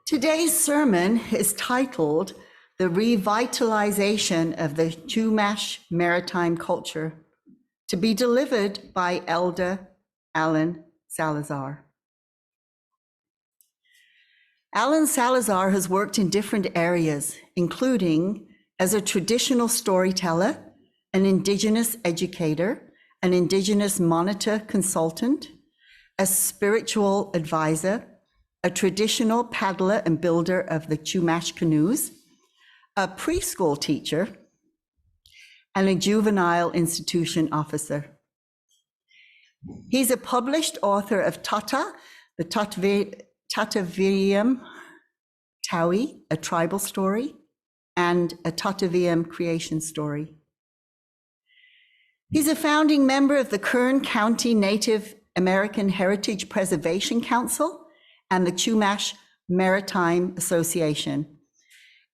Today's sermon is titled The Revitalization of the Chumash Maritime Culture, to be delivered by Elder Alan Salazar. Alan Salazar has worked in different areas, including as a traditional storyteller, an Indigenous educator, an Indigenous monitor consultant, a spiritual advisor, a traditional paddler and builder of the Chumash canoes, a preschool teacher, and a juvenile institution officer. He's a published author of Tata, the Tataviam Tawi, a tribal story, and a Tataviam creation story. He's a founding member of the Kern County Native American Heritage Preservation Council and the Chumash Maritime Association,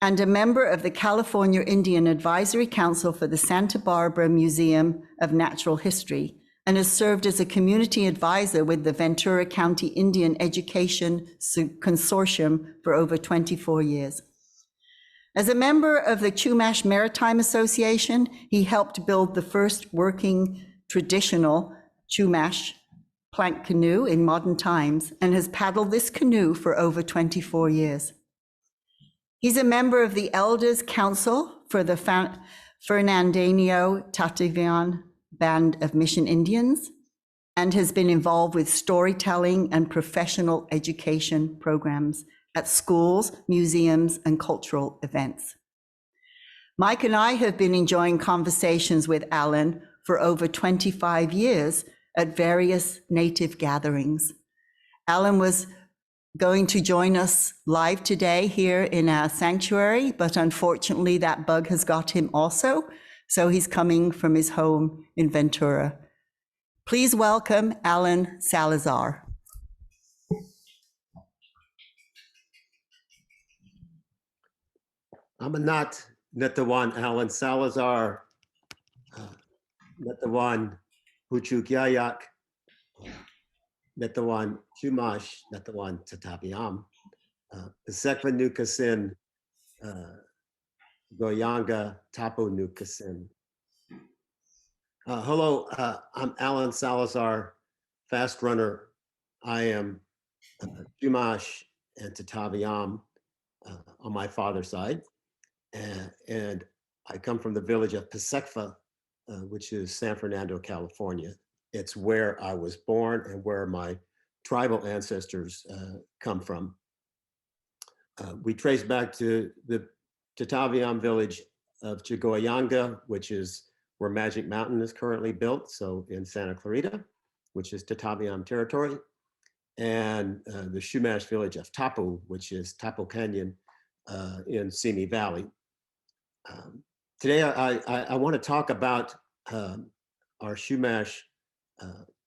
and a member of the California Indian Advisory Council for the Santa Barbara Museum of Natural History, and has served as a community advisor with the Ventura County Indian Education Consortium for over 24 years. As a member of the Chumash Maritime Association, he helped build the first working traditional Chumash plank canoe in modern times and has paddled this canoe for over 24 years. He's a member of the Elders Council for the Fernandino Tataviam Band of Mission Indians and has been involved with storytelling and professional education programs at schools, museums, and cultural events. Mike and I have been enjoying conversations with Alan for over 25 years at various Native gatherings. Alan was going to join us live today here in our sanctuary, but unfortunately that bug has got him also, so he's coming from his home in Ventura. Please welcome Alan Salazar. Amanat Netawan Alan Salazar, Netawan Huchukyayak, Netawan Chumash, Netawan Tataviam, Pesekva Nukasin, Goyanga Tapo Nukasin. Hello, I'm Alan Salazar, fast runner. I am Chumash and Tataviam on my father's side. And I come from the village of Pesekva, which is San Fernando, California. It's where I was born and where my tribal ancestors come from. We trace back to the Tataviam village of Chigoyanga, which is where Magic Mountain is currently built, so in Santa Clarita, which is Tataviam territory, and the Chumash village of Tapu, which is Tapu Canyon in Simi Valley. Today, I want to talk about our Chumash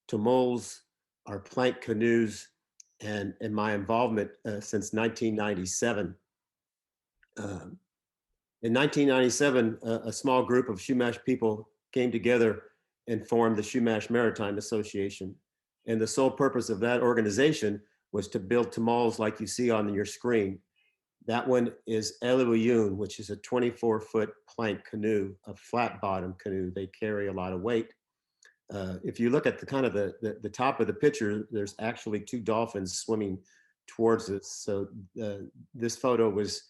tomols, our plank canoes, and my involvement since 1997. In 1997, a small group of Chumash people came together and formed the Chumash Maritime Association. And the sole purpose of that organization was to build tomols like you see on your screen. That one is Eliwayun, which is a 24-foot plank canoe, a flat bottom canoe. They carry a lot of weight. If you look at the kind of the top of the picture, there's actually two dolphins swimming towards us. So this photo was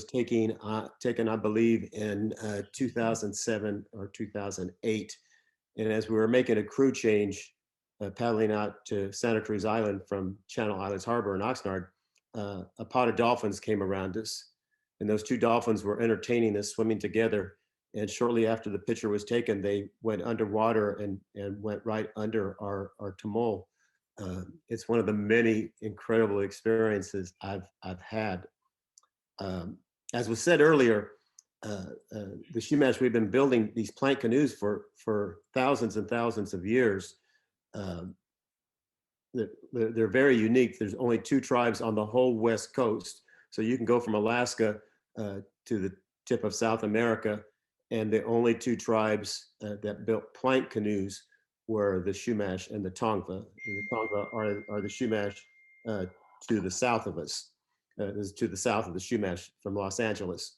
taken, I believe, in 2007 or 2008. And as we were making a crew change, paddling out to Santa Cruz Island from Channel Islands Harbor in Oxnard, a pod of dolphins came around us, and those two dolphins were entertaining us, swimming together. And shortly after the picture was taken, they went underwater and went right under our tomol. It's one of the many incredible experiences I've had. As was said earlier, the Chumash, we've been building these plank canoes for thousands and thousands of years. They're very unique. There's only two tribes on the whole West Coast. So you can go from Alaska to the tip of South America, and the only two tribes that built plank canoes were the Chumash and the Tongva. And the Tongva are the Chumash to the south of us. This is to the south of the Chumash from Los Angeles.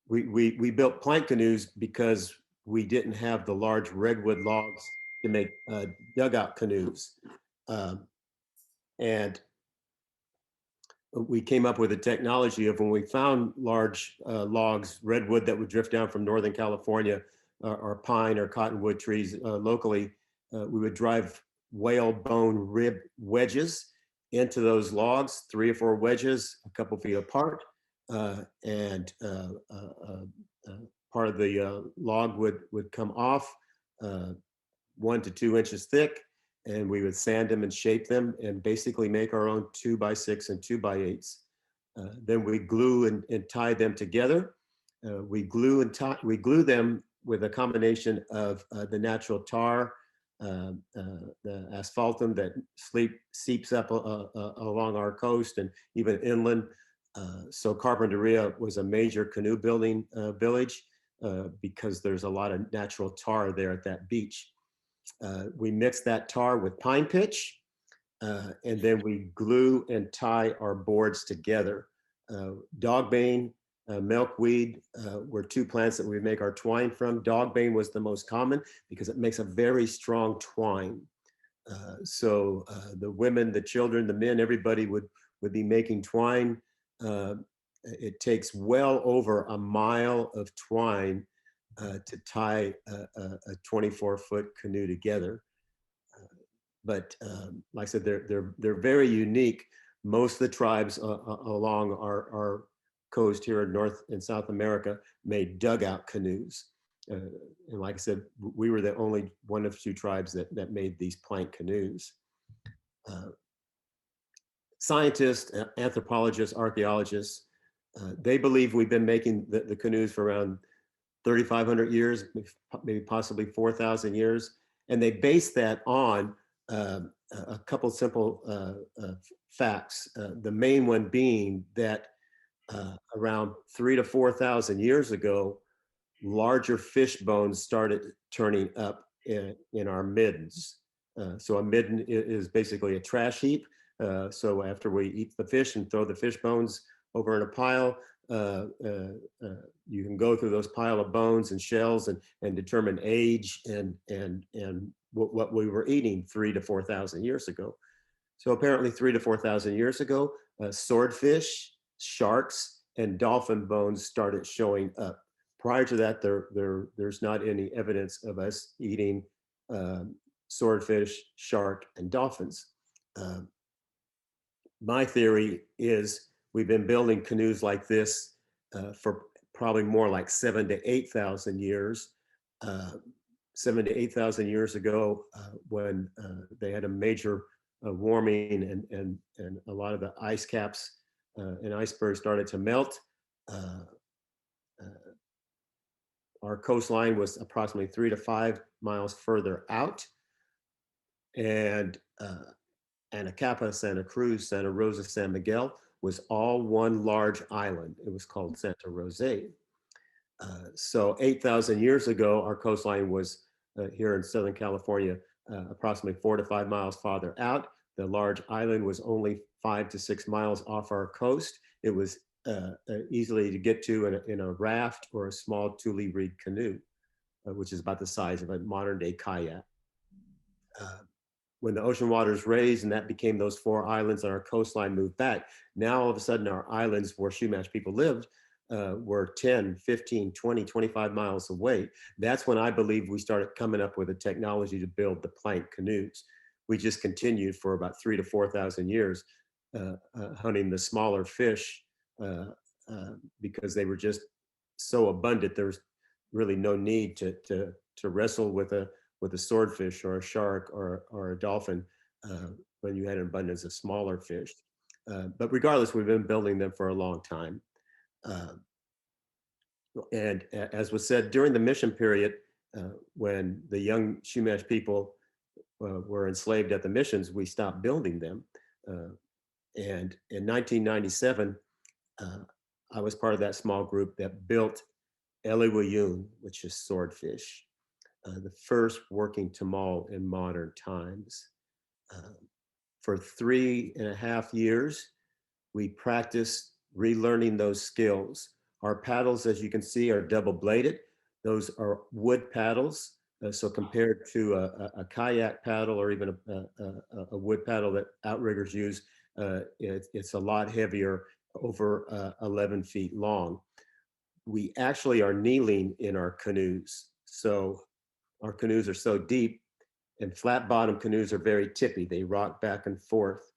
We built plank canoes because we didn't have the large redwood logs to make dugout canoes. And we came up with a technology of when we found large logs, redwood that would drift down from Northern California, or pine or cottonwood trees locally, we would drive whale bone rib wedges into those logs, 3 or 4 wedges, a couple feet apart, and part of the log would come off 1 to 2 inches thick, and we would sand them and shape them and basically make our own 2x6 and 2x8s. Then we glue and tie them together. We glue them with a combination of the natural tar, the asphaltum that seeps up along our coast and even inland. So Carpinteria was a major canoe building village because there's a lot of natural tar there at that beach. We mix that tar with pine pitch, and then we glue and tie our boards together. Dogbane, milkweed were 2 plants that we make our twine from. Dogbane was the most common because it makes a very strong twine. So the women, the children, the men, everybody would be making twine. It takes well over a mile of twine to tie a 24-foot canoe together. But like I said, they're very unique. Most of the tribes along our coast here in North and South America made dugout canoes. And like I said, we were the only one of 2 tribes that made these plank canoes. Scientists, anthropologists, archaeologists, they believe we've been making the canoes for around 3,500 years, maybe possibly 4,000 years. And they base that on a couple simple facts. The main one being that around 3,000 to 4,000 years ago, larger fish bones started turning up in our middens. So a midden is basically a trash heap. So after we eat the fish and throw the fish bones over in a pile, you can go through those pile of bones and shells and determine age and what we were eating 3,000 to 4,000 years ago. So apparently 3,000 to 4,000 years ago, swordfish, sharks, and dolphin bones started showing up. Prior to that, there's not any evidence of us eating swordfish, shark, and dolphins. My theory is we've been building canoes like this for probably more like 7,000 to 8,000 years. 7,000 to 8,000 years ago, when they had a major warming and a lot of the ice caps and icebergs started to melt. Our coastline was approximately 3 to 5 miles further out, and Anacapa, Santa Cruz, Santa Rosa, San Miguel was all one large island. It was called Santa Rosa. So 8,000 years ago, our coastline was here in Southern California, approximately 4 to 5 miles farther out. The large island was only 5 to 6 miles off our coast. It was easily to get to in a raft or a small tule rigged canoe, which is about the size of a modern day kayak. When the ocean waters raised and that became those 4 islands on our coastline moved back, now all of a sudden our islands where Chumash people lived were 10, 15, 20, 25 miles away. That's when I believe we started coming up with a technology to build the plank canoes. We just continued for about 3,000 to 4,000 years hunting the smaller fish because they were just so abundant. There was really no need to wrestle with a swordfish or a shark or a dolphin when you had an abundance of smaller fish. But regardless, we've been building them for a long time. And as was said, during the mission period, when the young Chumash people were enslaved at the missions, we stopped building them. And in 1997, I was part of that small group that built Eliwayun, which is swordfish, the first working tamal in modern times. For 3.5 years, we practiced relearning those skills. Our paddles, as you can see, are double bladed. Those are wood paddles. So compared to a kayak paddle or even a wood paddle that outriggers use, it's a lot heavier, over 11 feet long. We actually are kneeling in our canoes. So our canoes are so deep, and flat bottom canoes are very tippy. They rock back and forth.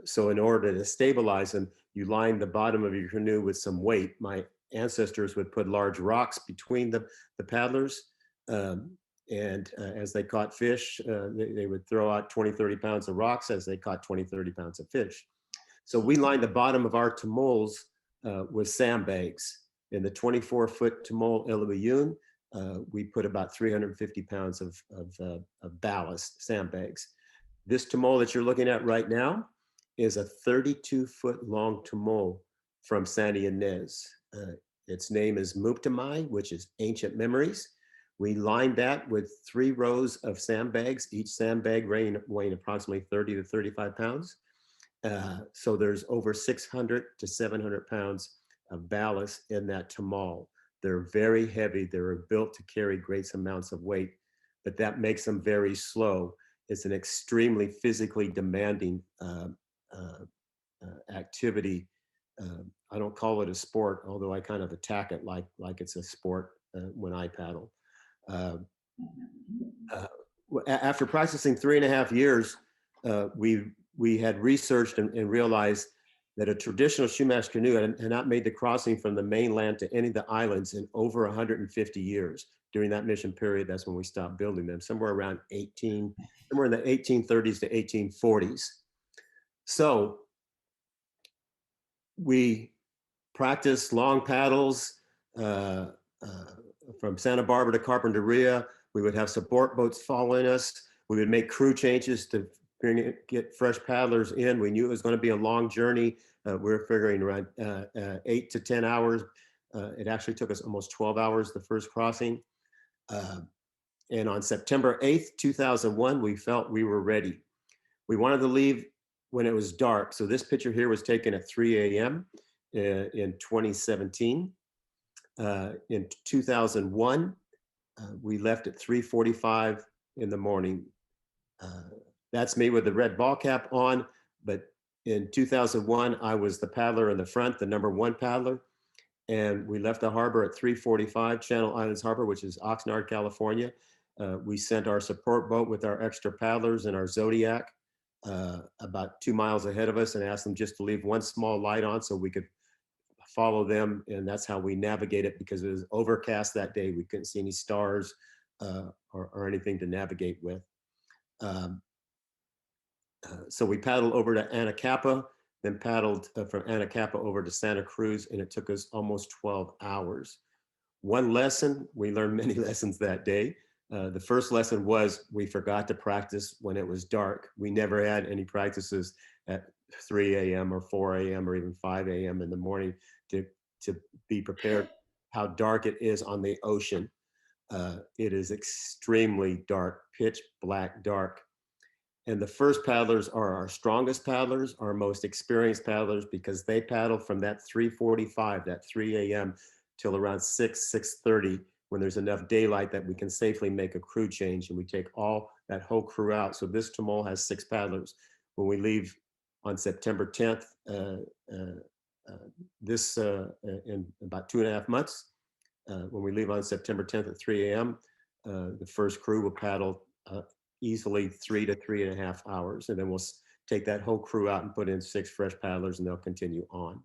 So in order to stabilize them, you line the bottom of your canoe with some weight. My ancestors would put large rocks between the paddlers. And as they caught fish, they would throw out 20, 30 pounds of rocks as they caught 20, 30 pounds of fish. So we lined the bottom of our tamols with sandbags. In the 24-foot tamol Illiwiyun, we put about 350 pounds of ballast sandbags. This tamol that you're looking at right now is a 32-foot long tamol from Santa Ynez. Its name is Muptamai, which is ancient memories. We lined that with 3 rows of sandbags, each sandbag weighing approximately 30 to 35 pounds. So there's over 600 to 700 pounds of ballast in that tamol. They're very heavy. They're built to carry great amounts of weight, but that makes them very slow. It's an extremely physically demanding activity. I don't call it a sport, although I kind of attack it like it's a sport when I paddle. After practicing 3.5 years, we had researched and realized that a traditional Chumash canoe had not made the crossing from the mainland to any of the islands in over 150 years. During that mission period, that's when we stopped building them, somewhere in the 1830s to 1840s. So we practiced long paddles from Santa Barbara to Carpinteria. We would have support boats following us. We would make crew changes to get fresh paddlers in. We knew it was going to be a long journey. We were figuring around 8 to 10 hours. It actually took us almost 12 hours the first crossing. And on September 8th, 2001, we felt we were ready. We wanted to leave when it was dark. So this picture here was taken at 3 a.m. In 2017. In 2001, we left at 3:45 in the morning. That's me with the red ball cap on, but in 2001, I was the paddler in the front, the #1 paddler, and we left the harbor at 3:45, Channel Islands Harbor, which is Oxnard, California. We sent our support boat with our extra paddlers and our Zodiac about 2 miles ahead of us and asked them just to leave one small light on so we could follow them, and that's how we navigate it, because it was overcast that day. We couldn't see any stars or anything to navigate with. So we paddled over to Anacapa, then paddled from Anacapa over to Santa Cruz, and it took us almost 12 hours. One lesson, we learned many lessons that day. The first lesson was we forgot to practice when it was dark. We never had any practices at 3 a.m. or 4 a.m. or even 5 a.m. in the morning to be prepared how dark it is on the ocean. It is extremely dark, pitch black dark. And the first paddlers are our strongest paddlers, our most experienced paddlers, because they paddle from that 3:45, that 3 a.m. till around 6:30, when there's enough daylight that we can safely make a crew change, and we take that whole crew out. So this tamol has 6 paddlers. When we leave on September 10th, in about 2.5 months, when we leave on September 10th at 3 a.m., the first crew will paddle easily 3 to 3.5 hours. And then we'll take that whole crew out and put in 6 fresh paddlers, and they'll continue on.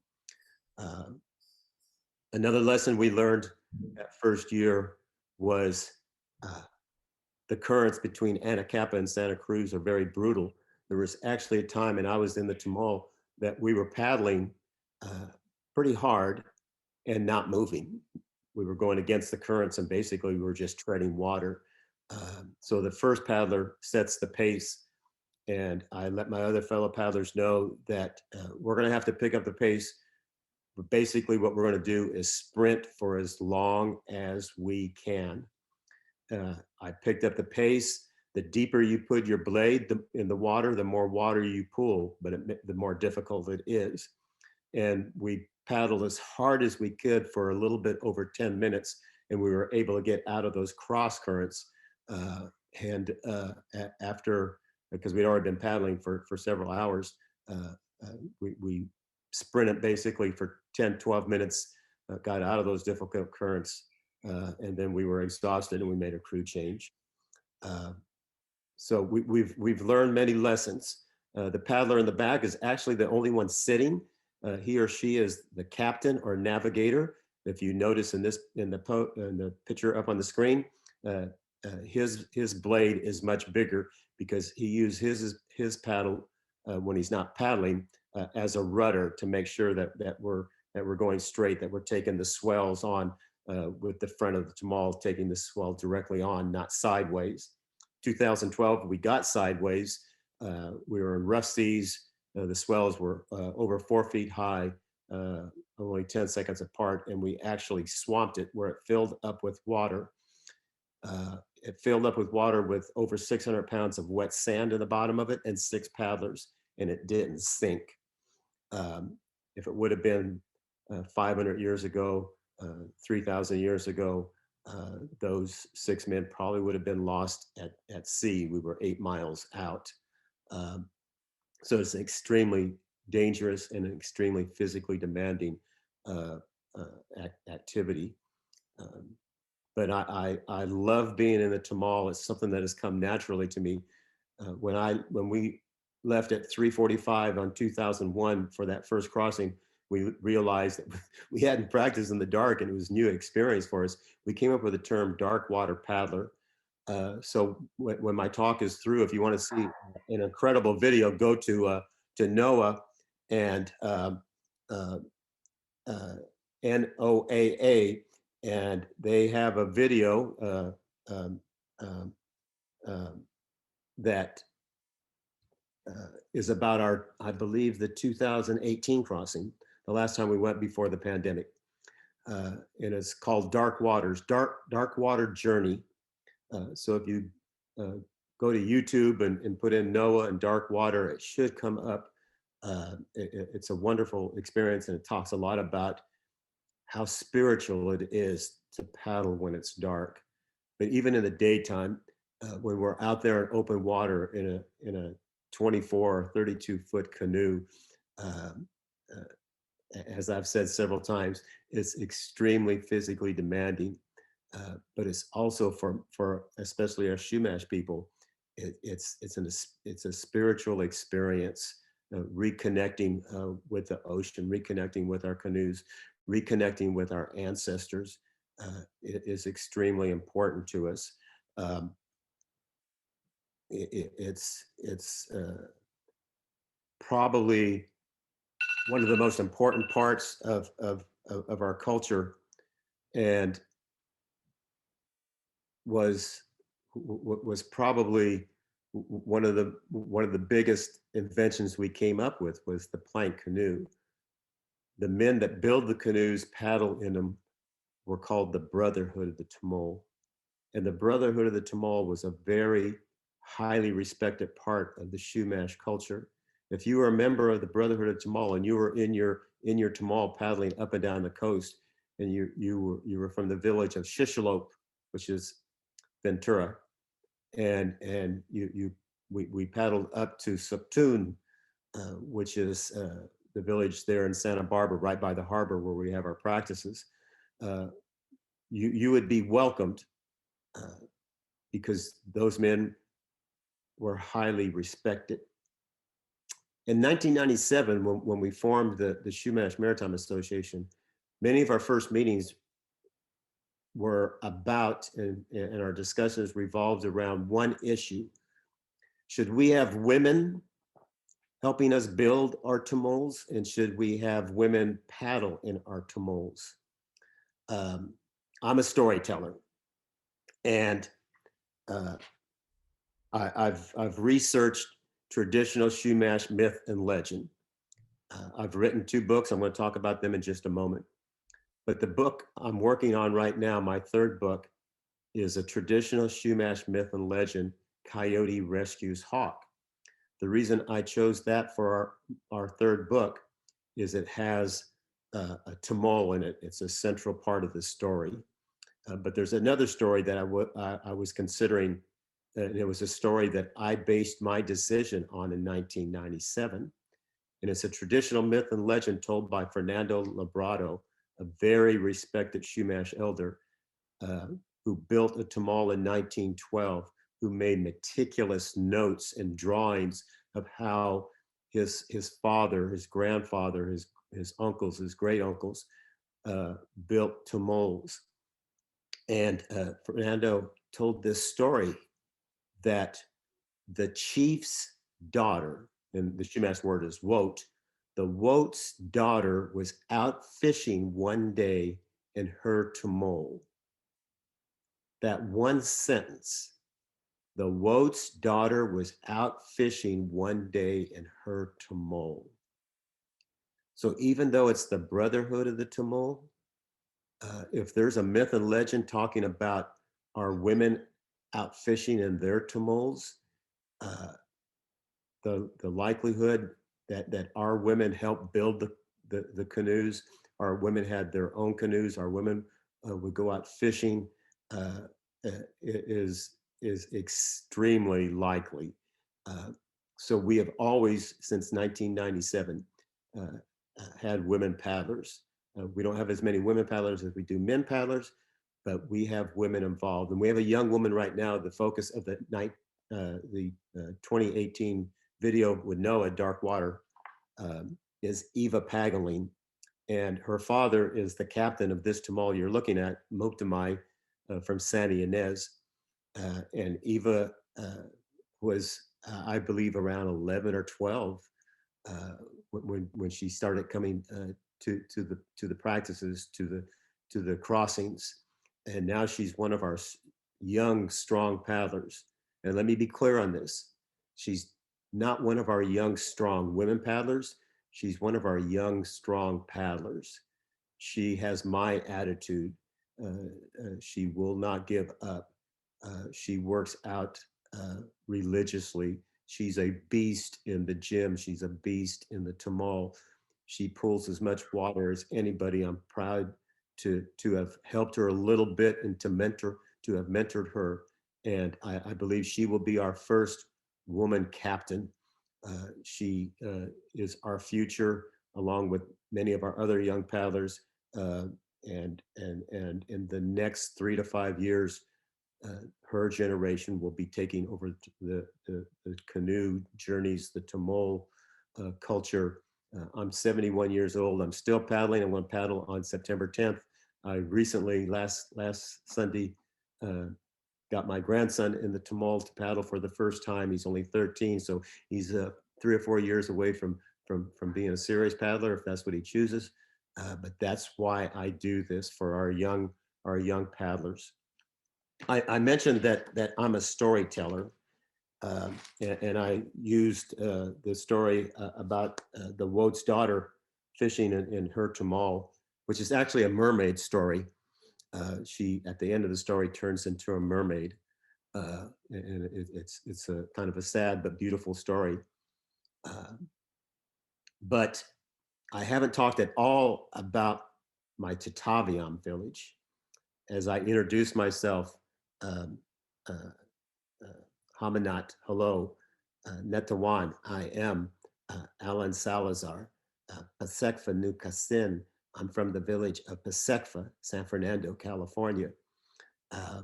Another lesson we learned that first year was the currents between Anacapa and Santa Cruz are very brutal. There was actually a time, and I was in the tamol, that we were paddling pretty hard and not moving. We were going against the currents, and basically we were just treading water. So the first paddler sets the pace, and I let my other fellow paddlers know that we're going to have to pick up the pace. But basically what we're going to do is sprint for as long as we can. I picked up the pace. The deeper you put your blade in the water, the more water you pull, but the more difficult it is. And we paddled as hard as we could for a little bit over 10 minutes, and we were able to get out of those cross currents. After, because we'd already been paddling for several hours, we sprinted basically for 10, 12 minutes, got out of those difficult currents, and then we were exhausted and we made a crew change. So we've learned many lessons. The paddler in the back is actually the only one sitting. He or she is the captain or navigator. If you notice in the picture up on the screen, his blade is much bigger because he uses his paddle when he's not paddling as a rudder to make sure that we're going straight, that we're taking the swells on with the front of the tamal, taking the swell directly on, not sideways. 2012, we got sideways. We were in rough seas. The swells were over 4 feet high, only 10 seconds apart, and we actually swamped it where it filled up with water. It filled up with water with over 600 pounds of wet sand in the bottom of it and 6 paddlers, and it didn't sink. If it would have been 500 years ago, 3,000 years ago, those 6 men probably would have been lost at sea. We were 8 miles out. So it's extremely dangerous and an extremely physically demanding activity. But I love being in the tamal. It's something that has come naturally to me. When we left at 3:45 on 2001 for that first crossing, we realized that we hadn't practiced in the dark and it was a new experience for us. We came up with the term dark water paddler. So when my talk is through, if you want to see an incredible video, go to NOAA and NOAA, and they have a video that is about I believe, the 2018 crossing, the last time we went before the pandemic. And it's called Dark Waters, Dark Water Journey. So if you go to YouTube and put in NOAA and dark water, it should come up. It's a wonderful experience, and it talks a lot about how spiritual it is to paddle when it's dark. But even in the daytime, when we're out there in open water in a 24 or 32 foot canoe, as I've said several times, it's extremely physically demanding. But it's also for especially our Chumash people, it's a spiritual experience, reconnecting with the ocean, reconnecting with our canoes, reconnecting with our ancestors. It is extremely important to us. It's probably one of the most important parts of our culture, and was probably one of the biggest inventions we came up with, was the plank canoe. The men that build the canoes, paddle in them, were called the Brotherhood of the Tamal. And the Brotherhood of the Tamal was a very highly respected part of the Chumash culture. If you were a member of the Brotherhood of Tamal and you were in your tamal paddling up and down the coast, and you were from the village of Shishalope, which is Ventura, and we paddled up to Suptun, which is the village there in Santa Barbara, right by the harbor where we have our practices. You would be welcomed because those men were highly respected. In 1997, when we formed the Chumash Maritime Association, many of our first meetings were about, and our discussions revolved around one issue. Should we have women helping us build our tamals, and should we have women paddle in our tamals? I'm a storyteller, and I've researched traditional Chumash myth and legend. I've written 2 books. I'm going to talk about them in just a moment. But the book I'm working on right now, my 3rd book, is a traditional Chumash myth and legend coyote rescues hawk. The reason I chose that for our third book is it has a tamol in it. It's a central part of the story. But there's another story that I was considering, and it was a story that I based my decision on in 1997. And it's a traditional myth and legend told by Fernando Labrado, a very respected Chumash elder uh, who built a tamal in 1912, who made meticulous notes and drawings of how his father, his grandfather, his uncles, his great uncles built tamals. And Fernando told this story that the chief's daughter, and the Chumash word is wote, the wote's daughter was out fishing one day in her tamol. That one sentence, the wote's daughter was out fishing one day in her tamol. So even though it's the brotherhood of the tamol, if there's a myth and legend talking about our women out fishing in their tamols, uh, the likelihood that our women helped build the canoes, our women had their own canoes, our women would go out fishing, uh, is extremely likely. Uh, so we have always, since 1997, had women paddlers. We don't have as many women paddlers as we do men paddlers, but we have women involved. And we have a young woman right now, the focus of the 2018 video with Noah, Dark Water, is Eva Pagaline. And her father is the captain of this tamal you're looking at, Moctezuma, from Santa Ynez. And Eva was, I believe, around 11 or 12 when she started coming to the practices, to the crossings. And now she's one of our young, strong paddlers. And let me be clear on this. She's not one of our young, strong women paddlers. She's one of our young, strong paddlers. She has my attitude. She will not give up. She works out religiously. She's a beast in the gym. She's a beast in the tamal. She pulls as much water as anybody. I'm proud to have helped her a little bit and to have mentored her. And I believe she will be our first woman captain. She is our future, along with many of our other young paddlers. And in the next 3 to 5 years, her generation will be taking over the canoe journeys, the tamol culture. I'm 71 years old. I'm still paddling. I'm going to paddle on September 10th. I recently, last Sunday, got my grandson in the tamal to paddle for the first time. He's only 13, so he's 3 or 4 years away from being a serious paddler, if that's what he chooses. But that's why I do this, for our young paddlers. I mentioned that I'm a storyteller, and I used the story about the wote's daughter fishing in her tamal, which is actually a mermaid story. She, at the end of the story, turns into a mermaid, and it's a kind of a sad but beautiful story. But I haven't talked at all about my Tataviam village. As I introduce myself, um, uh, Hamanat, hello, Netawan, I am Alan Salazar, Pasekfa Nukasin. I'm from the village of Pasekfa, San Fernando, California. Uh,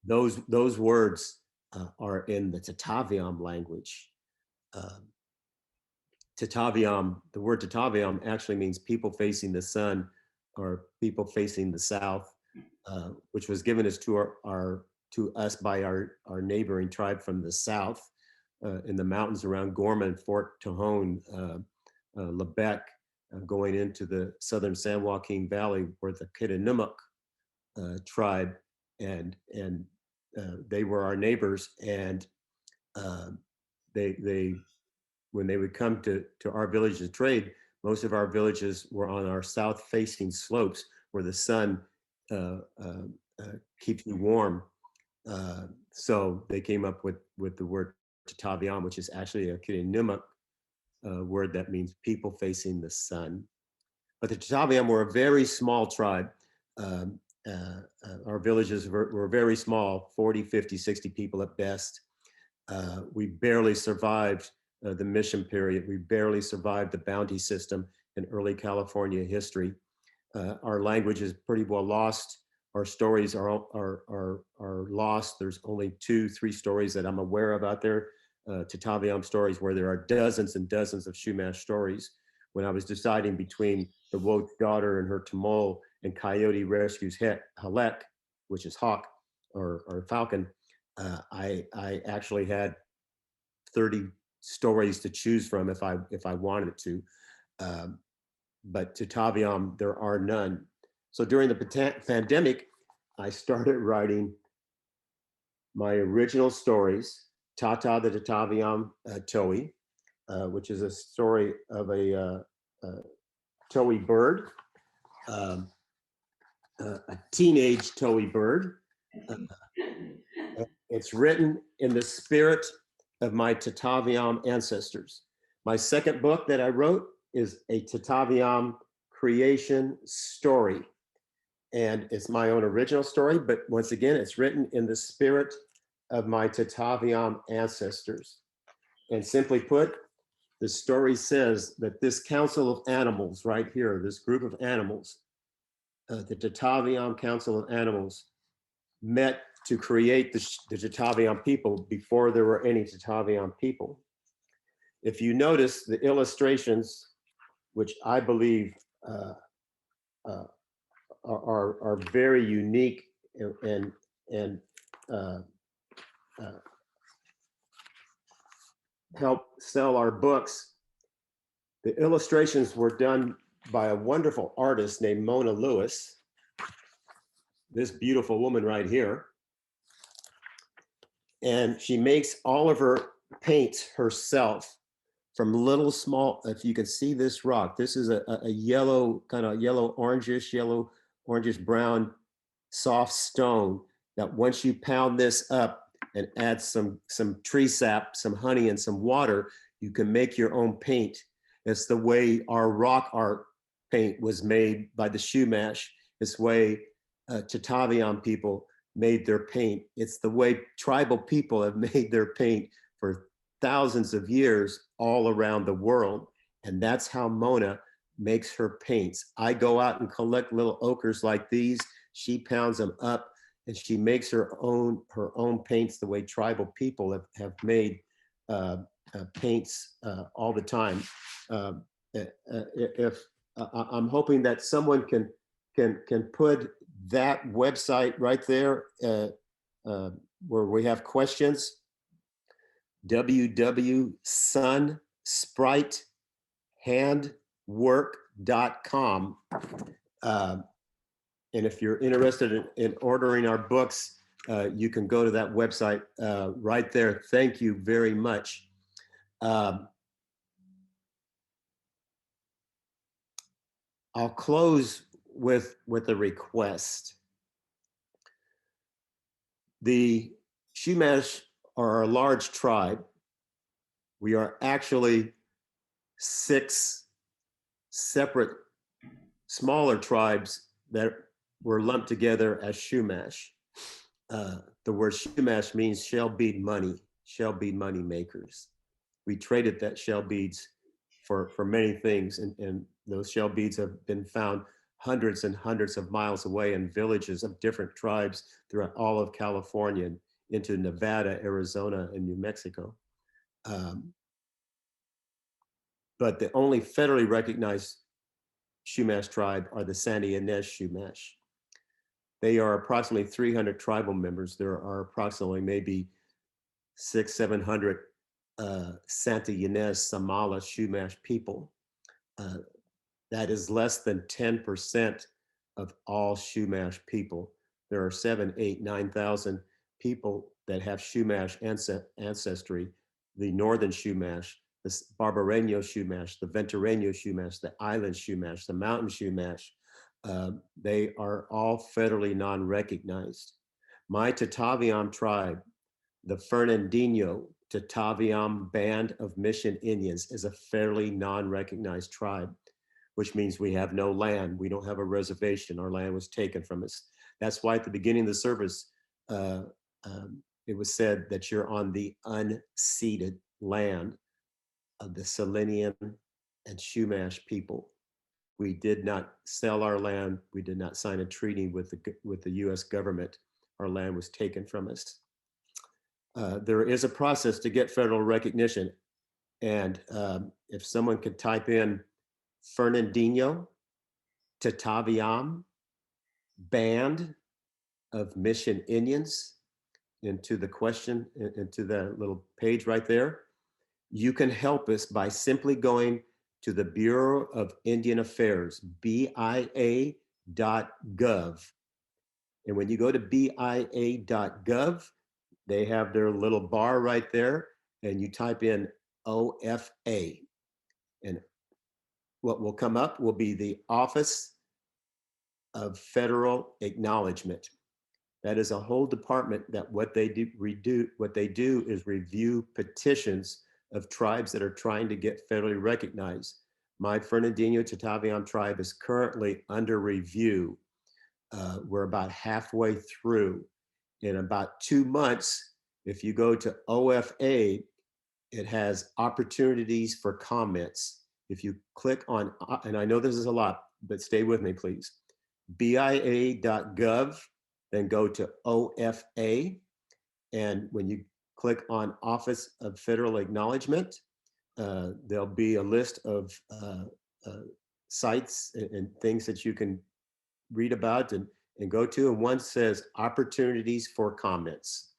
those words are in the Tataviam language. Tataviam, the word Tataviam actually means people facing the sun, or people facing the south, which was given us to us by our neighboring tribe from the south, in the mountains around Gorman, Fort Tejon, Lebec, going into the southern San Joaquin Valley, where the Kitanumuk tribe, and they were our neighbors, and uh, they when they would come to our village to trade, most of our villages were on our south-facing slopes, where the sun uh, uh, keeps you warm. So they came up with the word Tataviam, which is actually a Kirinumak word that means people facing the sun. But the Tataviam were a very small tribe. Um, our villages were very small, 40, 50, 60 people at best. We barely survived the mission period. We barely survived the bounty system in early California history. Our language is pretty well lost. Our stories are lost. There's only 2, 3 stories that I'm aware of out there, Tataviam stories, where there are dozens and dozens of Chumash stories. When I was deciding between the Woke daughter and her Tamol and Coyote rescues Halek, which is hawk or falcon, I actually had 30 stories to choose from if I wanted to. But Tataviam, there are none. So during the pandemic, I started writing my original stories, Tata the Tataviam Towhee, which is a story of a towhee bird, a teenage towhee bird. It's written in the spirit of my Tataviam ancestors. My second book that I wrote is a Tataviam creation story. And it's my own original story, but once again, it's written in the spirit of my Tataviam ancestors. And simply put, the story says that this council of animals right here, this group of animals, the Tataviam Council of Animals, met to create the Tataviam people before there were any Tataviam people. If you notice the illustrations, which I believe are very unique and help sell our books, the illustrations were done by a wonderful artist named Mona Lewis, this beautiful woman right here. And she makes all of her paints herself from little small, if you can see this rock, this is a yellow, kind of yellow orangish brown, soft stone that once you pound this up and add some tree sap, some honey and some water, you can make your own paint. It's the way our rock art paint was made by the Chumash. It's the way Tataviam people made their paint. It's the way tribal people have made their paint for thousands of years all around the world. And that's how Mona makes her paints. I go out and collect little ochres like these. She pounds them up and she makes her own paints the way tribal people have made paints all the time. If I'm hoping that someone can put that website right there where we have questions, www.sunspritehandwork.com. And if you're interested in ordering our books, you can go to that website right there. Thank you very much. I'll close with a request. The Chumash are a large tribe. We are actually 6 separate smaller tribes that were lumped together as Chumash. The word Chumash means shell bead money makers. We traded that shell beads for many things, and those shell beads have been found hundreds and hundreds of miles away in villages of different tribes throughout all of California, into Nevada, Arizona, and New Mexico. But the only federally recognized Chumash tribe are the Santa Ynez Chumash. They are approximately 300 tribal members. There are approximately maybe 600-700 Santa Ynez Samala Chumash people. That is less than 10% of all Chumash people. There are 7, 8, 9,000 people that have Chumash ancestry. The Northern Chumash, the Barbareño Chumash, the Ventureño Chumash, the Island Chumash, the Mountain Chumash, they are all federally non-recognized. My Tataviam tribe The Fernandino Tataviam Band of Mission Indians is a fairly non-recognized tribe, which means we have no land. We don't have a reservation. Our land was taken from us. That's why at the beginning of the service, it was said that you're on the unceded land of the Selenian and Chumash people. We did not sell our land. We did not sign a treaty with the US government. Our land was taken from us. There is a process to get federal recognition. And if someone could type in Fernandino Tataviam Band of Mission Indians into the question, into that little page right there, you can help us by simply going to the Bureau of Indian Affairs, BIA.gov. And when you go to BIA.gov, they have their little bar right there, and you type in OFA. And what will come up will be the Office of Federal Acknowledgement. That is a whole department that what they do is review petitions of tribes that are trying to get federally recognized. My Fernandino Tataviam tribe is currently under review. We're about halfway through. In about 2 months, if you go to OFA, it has opportunities for comments. If you click on, and I know this is a lot, but stay with me, please. BIA.gov, then go to OFA. And when you click on Office of Federal Acknowledgement, there'll be a list of sites and things that you can read about and go to. And one says opportunities for comments.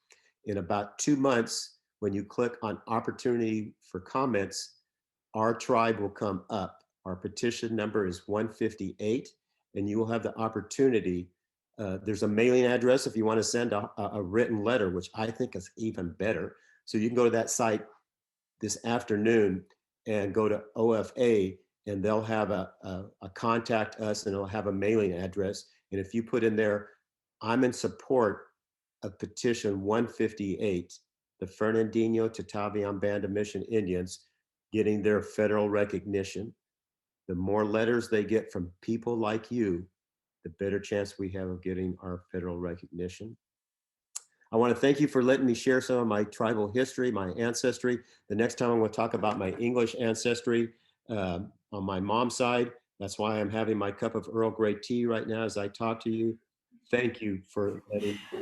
In about 2 months, when you click on opportunity for comments, our tribe will come up. Our petition number is 158, and you will have the opportunity. There's a mailing address if you want to send a written letter, which I think is even better. So you can go to that site this afternoon and go to OFA, and they'll have a contact us, and it'll have a mailing address. And if you put in there, I'm in support of petition 158, the Fernandino Tataviam Band of Mission Indians getting their federal recognition. The more letters they get from people like you, the better chance we have of getting our federal recognition. I want to thank you for letting me share some of my tribal history, my ancestry. The next time I'm going to talk about my English ancestry on my mom's side. That's why I'm having my cup of Earl Grey tea right now as I talk to you. Thank you for letting me.